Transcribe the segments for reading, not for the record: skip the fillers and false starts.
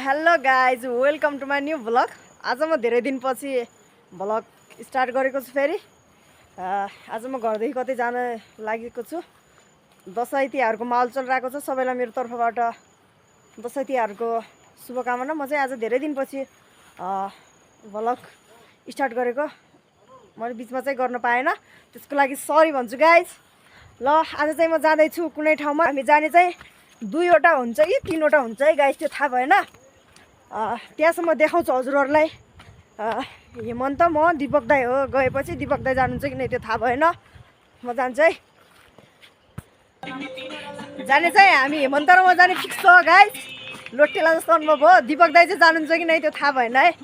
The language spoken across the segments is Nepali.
Hello guys welcome to my new vlog. आज म धेरै दिनपछि भ्लग स्टार्ट गरेको छु। फेरि आज म घरदेखि कतै जान लागेको छु। दसैँ तिहारको माहौल चलिरहेको छ। सबैलाई मेरो तर्फबाट दसैँ तिहारको शुभकामना। म चाहिँ आज धेरै दिनपछि भ्लग स्टार्ट गरेको। मैले बिचमा चाहिँ गर्न पाएन, त्यसको लागि सरी भन्छु गाइज। ल आज चाहिँ म जाँदैछु कुनै ठाउँमा। हामी जाने चाहिँ 2वटा हुन्छ कि 3वटा हुन्छ है गाइज, त्यो थाहा भएन। त्यहाँसम्म देखाउँछु हजुरहरूलाई। हेमन्त म दिपक दाई हो। गएपछि दिपक दाई जानुहुन्छ कि नै त्यो थाहा भएन। म जान्छु है। जाने चाहिँ हामी हेमन्त र म जाने फिक्स हो गाइज। लोटेला जस्तो अनुभव हो। दिपक दाई चाहिँ जानुहुन्छ कि नै त्यो थाहा भएन है।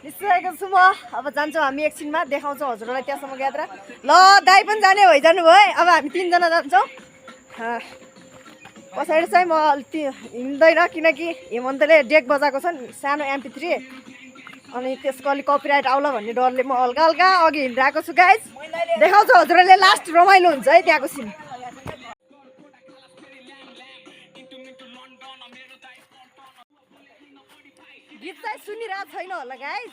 निस्किरहेको छु म। अब जान्छौँ हामी एकछिनमा, देखाउँछौँ हजुरहरूलाई त्यहाँसम्म यात्रा। ल दाई पनि जाने भइजानु भयो है। अब हामी 3जना जान्छौँ। पछाडि चाहिँ म हिँड्दैन, किनकि हेमन्तले डेक बजाएको छ नि सानो MP3, अनि त्यसको अलिक कपिराइट आउला भन्ने डरले म हल्का हल्का अघि हिँडिरहेको छु गाइज। देखाउँछु हजुरहरूले, लास्ट रमाइलो हुन्छ है त्यहाँको सिन। गीत चाहिँ सुनिरहेको छैन होला गाइज,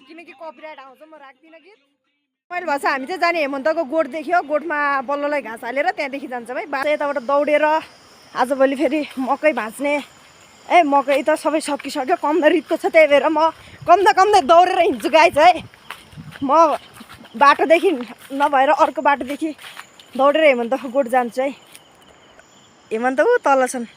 किनकि कपिराइट आउँछ। म राख्दिनँ गीत। मैले भन्छ हामी चाहिँ जाने हेमन्तको गोठ देखियो। गोठमा बल्ललाई घाँस हालेर त्यहाँदेखि जान्छ भाइ। यताबाट दौडेर आजभोलि फेरि मकै भाँच्ने। मकै त सबै सकिसक्यो, कम्दा रित्तो छ, त्यही भएर म कम्दा दौडेर हिँड्छु गाइज है। म बाटोदेखि नभएर अर्को बाटोदेखि दौडेर हेमन्तको गोठ जान्छु है। हेमन्त ऊ तल छन्।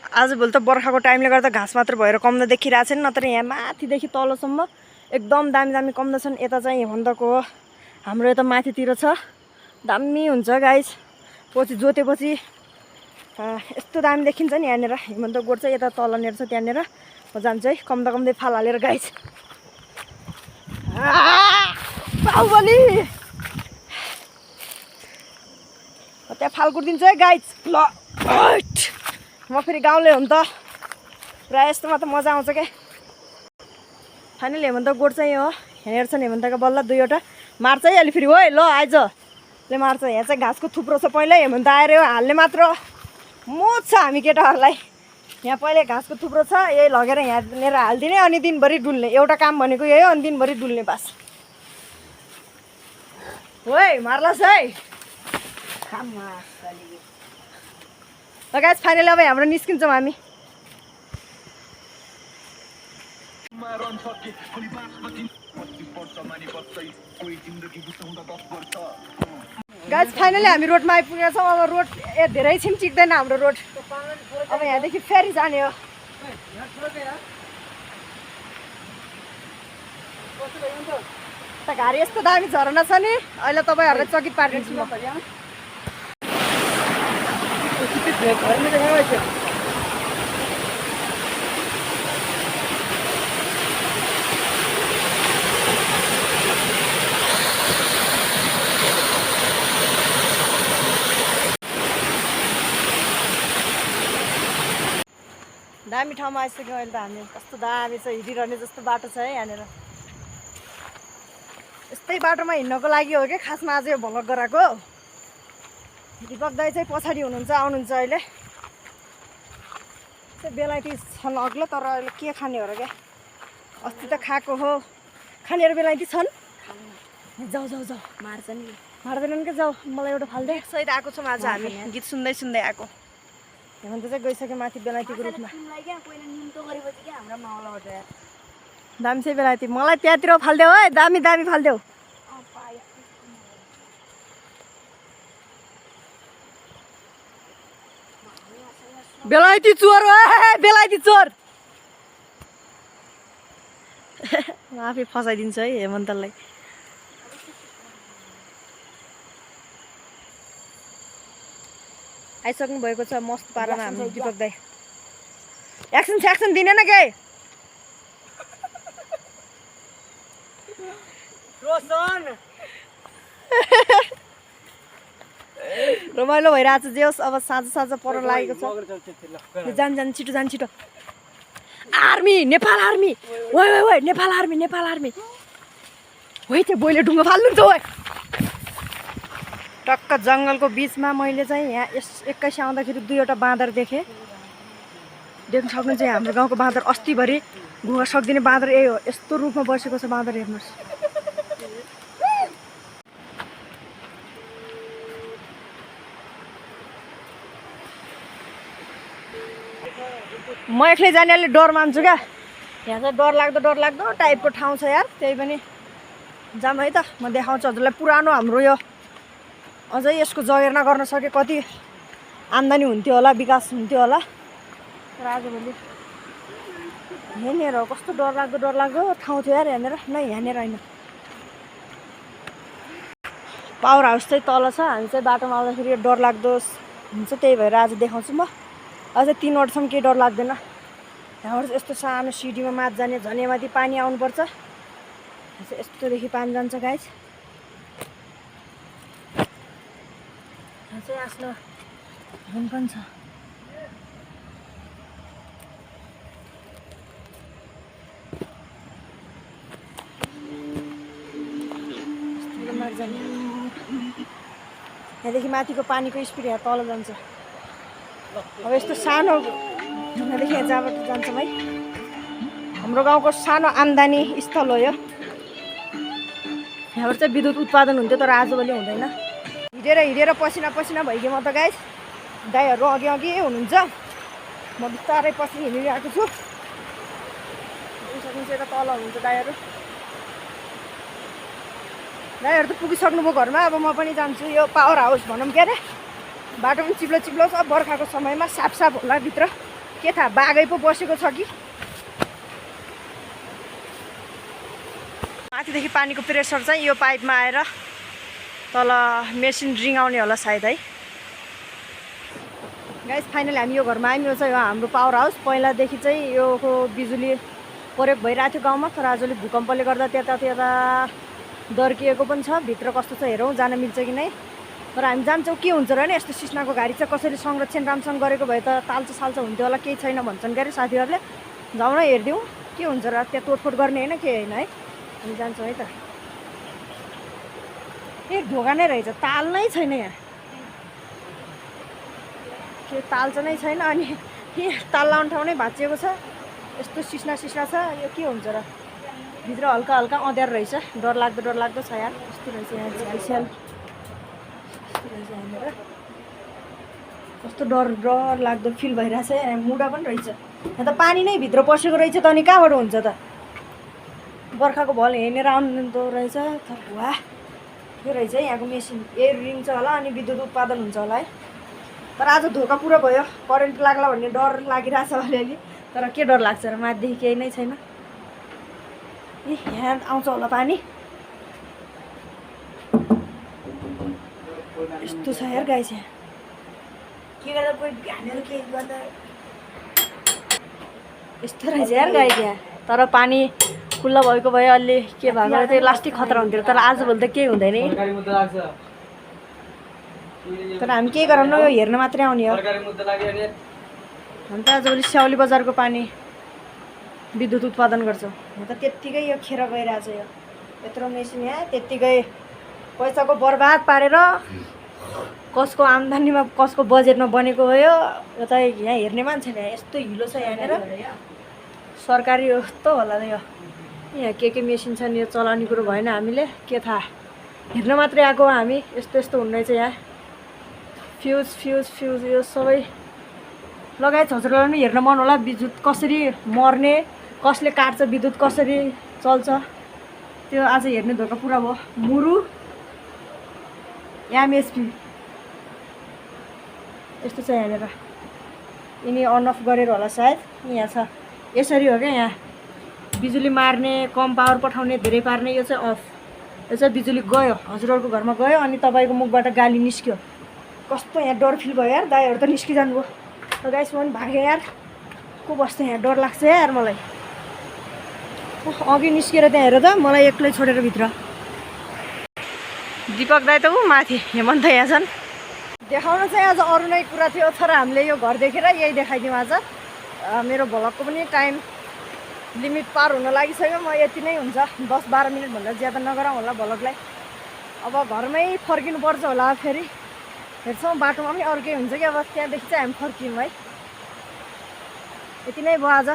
आजभोलि त बर्खाको टाइमले गर्दा घाँस मात्र भएर कम्दा देखिरहेको छैन, नत्र यहाँ माथिदेखि तलसम्म एकदम दामी दामी कम्दा छन्। यता चाहिँ हेमन्तको हो, हाम्रो यता माथितिर छ। दामी हुन्छ गाइज। पछि जोतेपछि यस्तो दामी देखिन्छ नि यहाँनिर। हेमन्त गोठ चाहिँ यता तलनिर छ, त्यहाँनिर म जान्छु है कम्दै फाल हालेर गाइज। बाहुबली त्यहाँ फाल कुटिदिन्छु है गाइज। ल म फेरि गाउँले हो नि त, प्रायः यस्तोमा त मजा आउँछ क्या। फाइनली हेमन्त गोठ चाहिँ हो। हेरेर छन् हेमन्तका बल्ल 2वटा मार्छ है अलि फेरि। हो ल आइज ले मार्छ। यहाँ चाहिँ घाँसको थुप्रो छ। पहिल्यै हेमन्त आएर हाल्ने मात्र मोज छ हामी केटाहरूलाई। यहाँ पहिले घाँसको थुप्रो छ, यही लगेर यहाँनिर हालिदिने अनि दिनभरि डुल्ने। एउटा काम भनेको यही हो, अनि दिनभरि डुल्ने बास। ओइ मार्लास् है। ल गाइस फाइनली अब हाम्रो निस्किन्छौँ हामी। गाइस फाइनली हामी रोडमा आइपुगेका छौँ। अब रोड धेरै छिन चिक्दैन हाम्रो रोड। अब यहाँदेखि फेरि जाने हो। घारी यस्तो दामी झरना छ नि, अहिले तपाईँहरूलाई चकित पारिदिन्छु म। दामी ठाउँमा आइसक्यौँ अहिले त हामी। कस्तो दामी छ, हिँडिरहने जस्तो बाटो छ है यहाँनिर। यस्तै बाटोमा हिँड्नको लागि हो क्या खासमा आज यो भ्लग गराएको। दिपक दाई चाहिँ पछाडि हुनुहुन्छ, आउनुहुन्छ अहिले। बेलायती छन् अग्लो, तर अहिले के खाने हो र क्या। अस्ति त खाएको हो। खानेहरू बेलायती छन्। जाऊ मार्छन् नि, मार्दैनन् क्या। जाऊ मलाई एउटा फाल्दै सहित आएको छौँ आज हामी, गीत सुन्दै आएको। हेमन्त चाहिँ गइसक्यो माथि बेलायतीको रूपमा। दामी चाहिँ बेलायती। मलाई त्यहाँतिर फालिदेऊ है, दामी फालिदेऊ। बेलायती चोर हो, बेलायती चोर। म आफै फसाइदिन्छु है हेमन्तलाई। आइसक्नु भएको छ मस्त पारामा हाम्रो दिपक दाई। एक्सन दिने न के। रमाइलो भइरहेको छ जे होस्। अब साँझ पर्न लागेको छ। जान छिटो। Army, Nepal army. ओइ नेपाल आर्मी। होइ त्यो बोइले ढुङ्गा फाल्नुहुन्छ। ओइ टक्क जङ्गलको बिचमा मैले चाहिँ यहाँ एक्काइस आउँदाखेरि 2वटा बाँदर देखेँ। देख्न सक्नुहुन्छ हाम्रो गाउँको बाँदर अस्तिभरि घुवा सक्दिने बाँदर यही हो। यस्तो रूपमा बसेको छ बाँदर, हेर्नुहोस्। म एक्लै जानेले डर मान्छु क्या। यहाँ चाहिँ डरलाग्दो टाइपको ठाउँ छ यार। त्यही पनि जाम है त, म देखाउँछु हजुरलाई। पुरानो हाम्रो यो अझै यसको जगेर्ना गर्न सके कति आम्दानी हुन्थ्यो होला, विकास हुन्थ्यो होला। तर आजभोलि यहाँनिर कस्तो डरलाग्दो ठाउँ थियो यार। यहाँनिर यहाँनिर होइन, पावर हाउस चाहिँ तल छ। हामी चाहिँ बाटोमा आउँदाखेरि यो डरलाग्दो हुन्छ, त्यही भएर आज देखाउँछु म। अझै 3 वर्षसम्म केही डर लाग्दैन। यहाँबाट यस्तो सानो सिडीमा माथि जाने, झन्यामाथि पानी आउनुपर्छ। यस्तोदेखि पानी जान्छ गाइस। यहाँ चाहिँ आफ्नो रुम पनि छ। यहाँदेखि माथिको पानीको स्पिड यहाँ तल जान्छ। अब यस्तो सानो यहाँदेखि यहाँ जहाँबाट जान्छौँ है। हाम्रो गाउँको सानो आम्दानी स्थल हो यो। यहाँबाट चाहिँ विद्युत उत्पादन हुन्थ्यो, तर आजभोलि हुँदैन। हिँडेर पसिना भइगयो म त गाइस। दाइहरू अघि हुनुहुन्छ, म बिस्तारै पछि हिँडिरहेको छु। यता तल हुनुहुन्छ दाइहरू त पुगिसक्नुभयो घरमा। अब म पनि जान्छु। यो पावर हाउस भनौँ के अरे, बाटो पनि चिप्लो छ। बर्खाको समयमा साफ होला भित्र, के थाहा बाघै पो बसेको छ कि। माथिदेखि पानीको प्रेसर चाहिँ यो पाइपमा आएर तल मेसिन रिङ आउने होला सायद है। गाइस फाइनली हामी यो घरमा आयौँ। यो चाहिँ हाम्रो पावर हाउस। पहिलादेखि चाहिँ यो बिजुली प्रयोग भइरहेको थियो गाउँमा, तर आजले भूकम्पले गर्दा त्यता दर्किएको पनि छ। भित्र कस्तो छ हेरौँ, जान मिल्छ कि नै। तर हामी जान्छौँ, के हुन्छ र नि। यस्तो सिस्नाको घारी चाहिँ कसरी संरक्षण राम्रोसँग गरेको भए त ताल्छ हुन्थ्यो होला। केही छैन भन्छन् क्या अरे साथीहरूले। जाउँ न हेरिदिउँ के हुन्छ र। त्यहाँ तोडफोड गर्ने होइन, के होइन है। हामी जान्छौँ है त। ए ढोका नै रहेछ, ताल नै छैन यहाँ। के ताल चाहिँ नै छैन। अनि के ताल लाउने ठाउँ नै भाँचिएको छ। यस्तो सिस्ना छ। यो के हुन्छ र। भित्र हल्का अँध्यारो रहेछ। डरलाग्दो छ यार। कस्तो रहेछ यहाँ झ्याल। कस्तो डरलाग्दो फिल भइरहेछ। यहाँ मुढा पनि रहेछ। यहाँ त पानी नै भित्र पसेको रहेछ त। अनि कहाँबाट हुन्छ त। बर्खाको भल हेरेर आउनु रहेछ। तर वाह के रहेछ है यहाँको मेसिन। एयर रिङ छ होला, अनि विद्युत उत्पादन हुन्छ होला है। तर आज धोका पुरा भयो। करेन्ट लाग्ला भन्ने डर लागिरहेछ अलिअलि। तर के डर लाग्छ र, माथिदेखि केही नै छैन। ए यहाँ आउँछ होला पानी। यस्तो छ यार गाइस। यहाँ के गर्दा कोही हानेर के गर्दा यस्तो रहेछ यार गाइस यहाँ। तर पानी खुल्ला भएको भए अलि के भएको त्यो लास्टिक खतरा हुन्थ्यो। तर आजभोलि त केही हुँदैन है। तर हामी केही गरौँ न, यो हेर्न मात्रै आउने हो। हामी त आजभोलि स्याउली बजारको पानी विद्युत उत्पादन गर्छौँ। यहाँ त त्यत्तिकै यो खेर गइरहेछ। यो यत्रो मेसिन यहाँ त्यत्तिकै पैसाको बर्बाद पारेर कसको आम्दानीमा कसको बजेटमा बनेको हो यो त यहाँ हेर्ने मान्छे नि। यस्तो हिलो छ यहाँनिर। सरकारी यस्तो होला यो। यहाँ के मेसिन छ नि, यो चलाउने कुरो भएन। हामीले के थाहा, हेर्न मात्रै आएको हामी। यस्तो हुने रहेछ यहाँ। फ्युज यो सबै लगायत हजुरलाई पनि हेर्न मन होला। विद्युत कसरी मर्ने, कसले काट्छ, विद्युत कसरी चल्छ, त्यो आज हेर्ने धोका पुरा भयो। मुरु एमएसपी यस्तो छ यहाँनिर। यिनी अन अफ गरेर होला सायद। यहाँ छ यसरी हो क्या। यहाँ बिजुली मार्ने, कम पावर पठाउने, धेरै पार्ने, यो चाहिँ अफ। यो चाहिँ बिजुली गयो, हजुरहरूको घरमा गयो, अनि तपाईँको मुखबाट गाली निस्क्यो। कस्तो यहाँ डर फिल भयो यार। दाइहरू त निस्किजानु भयो। र गाइस म पनि भागेँ यार। को बस्छ यहाँ, डर लाग्छ यार मलाई। अघि निस्केर त्यहाँ हेर त, मलाई एक्लै छोडेर भित्र। दीपक दाइ त ऊ माथि, हेमन्त यहाँ छन्। देखाउन चाहिँ आज अरू नै कुरा थियो, तर हामीले यो घर देखेर यही देखाइदिउँ आज। मेरो भ्लगको पनि टाइम लिमिट पार हुन लागिसक्यो। म यति नै हुन्छ, 10-12 मिनटभन्दा ज्यादा नगरौँ होला भ्लगलाई। अब घरमै फर्किनुपर्छ होला फेरि। हेर्छौँ बाटोमा पनि अरू केही हुन्छ कि। अब त्यहाँदेखि चाहिँ हामी फर्कियौँ है। यति नै भयो आज।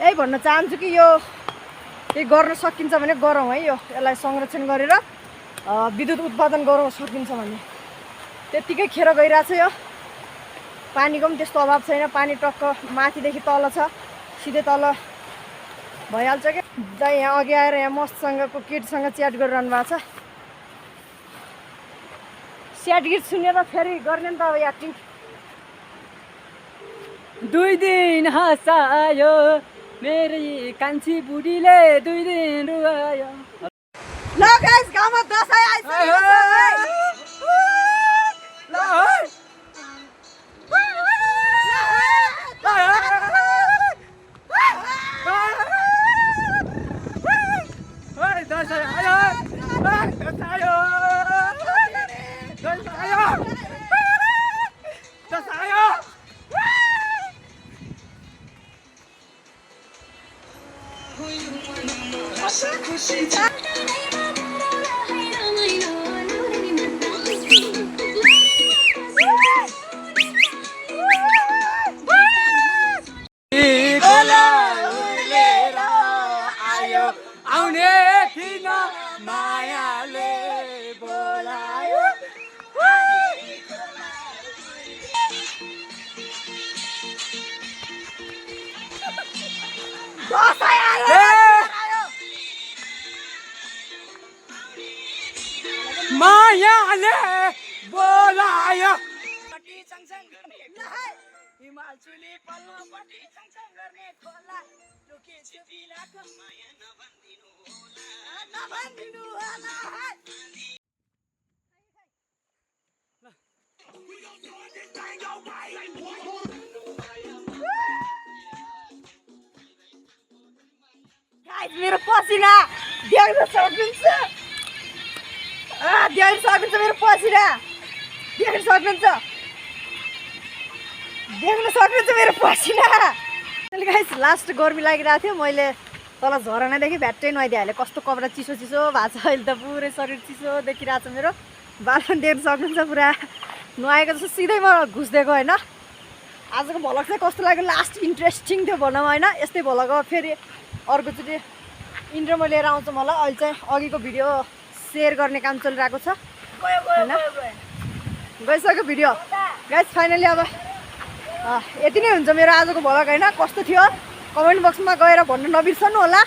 यही भन्न चाहन्छु कि यो केही गर्न सकिन्छ भने गरौँ है। यो यसलाई संरक्षण गरेर विद्युत उत्पादन गराउन सकिन्छ भने। त्यत्तिकै खेर गइरहेछ यो। पानीको पनि त्यस्तो अभाव छैन। पानी टक्क माथिदेखि तल छ, सिधै तल भइहाल्छ क्या। जहाँ यहाँ अघि आएर यहाँ मसँगको किटसँग च्याट गरिरहनु भएको छ। च्याट गीत सुनेर फेरि गर्ने नि त अब एक्टिङ। 2 दिन हँसायो मेरी कान्छी बुढीले, 2 दिन रुवायो। ल गाइस गाउँमा दसैँ आइसकेको छ। मायाले बोलायो हिमाल चुली पल्लोपट्टि सँगसँग गर्ने खोला लुकी छुपीलाको माया नभन्दिनु होला। मेरो पसिना देख्न सक्नुहुन्छ, देख्न सक्नुहुन्छ मेरो पसिना, देख्न सक्नुहुन्छ, देख्न सक्नुहुन्छ मेरो पसिना। गाइस लास्ट गर्मी लागिरहेको थियो। मैले तल झरनादेखि भ्याट्टै नुहाइदिइहालेँ। कस्तो कपडा चिसो चिसो भएको छ अहिले त। पुरै शरीर चिसो देखिरहेको छ मेरो। बाल पनि देख्न सक्नुहुन्छ पुरा नुहाएको जस्तो सिधै म घुस्दिएको होइन। आजको भ्लग चाहिँ कस्तो लाग्यो, लास्ट इन्ट्रेस्टिङ थियो भनौँ होइन। यस्तै भ्लग अब फेरि अर्कोचोटि इन्ट्रोमा लिएर आउँछ मलाई। अहिले चाहिँ अघिको भिडियो सेयर गर्ने काम चलिरहेको छ होइन। गइसक्यो भिडियो गाइस। फाइनली अब यति नै हुन्छ मेरो आजको भ्लग होइन। कस्तो थियो कमेन्ट बक्समा गएर भन्न नबिर्सनु होला।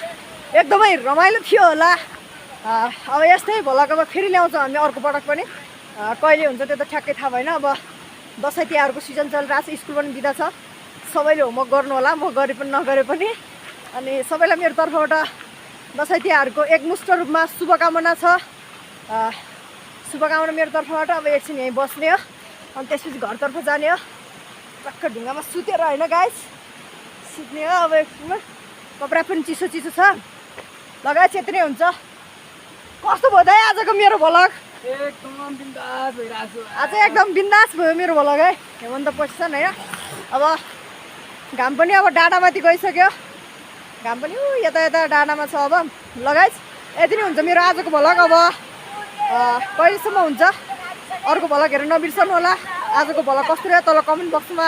एकदमै रमाइलो थियो होला। अब यस्तै भ्लग अब फेरि ल्याउँछौँ हामी अर्को पटक पनि। कहिले हुन्छ त्यो त ठ्याक्कै थाहा भएन। अब दसैँ तिहारको सिजन चलिरहेको छ, स्कुल पनि बिदा छ। सबैले होमवर्क गर्नु होला, म गरे पनि नगरे पनि। अनि सबैलाई मेरो तर्फबाट दसैँ तिहारको एकमुष्ट रूपमा शुभकामना छ। शुभकामना मेरो तर्फबाट। अब एकछिन यहीँ बस्ने हो, अनि त्यसपछि घरतर्फ जाने हो। टक्क ढुङ्गामा सुतेर होइन गाइस, सुत्ने हो। अब एकछिनमा कपडा पनि चिसो चिसो छ। लगाएछ यति नै हुन्छ। कस्तो भयो त आजको मेरो भ्लग? एकदम बिन्दास भइरहेको छु। आज एकदम बिन्दास भयो मेरो भ्लग है। हेमन्त पोजिसन होइन। अब घाम पनि अब डाँडामाथि गइसक्यो। घाम पनि यता यता डाँडामा छ। अब लगाइस यति नै हुन्छ मेरो आजको भ्लग। अब कहिलेसम्म हुन्छ अर्को भ्लग हेरेर नबिर्सनु होला। आजको भ्लग कस्तो रह्यो तल कमेन्ट बक्समा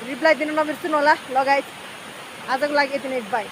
रिप्लाई दिन नबिर्सनु होला। लगाइस आजको लागि यति नै, बाई।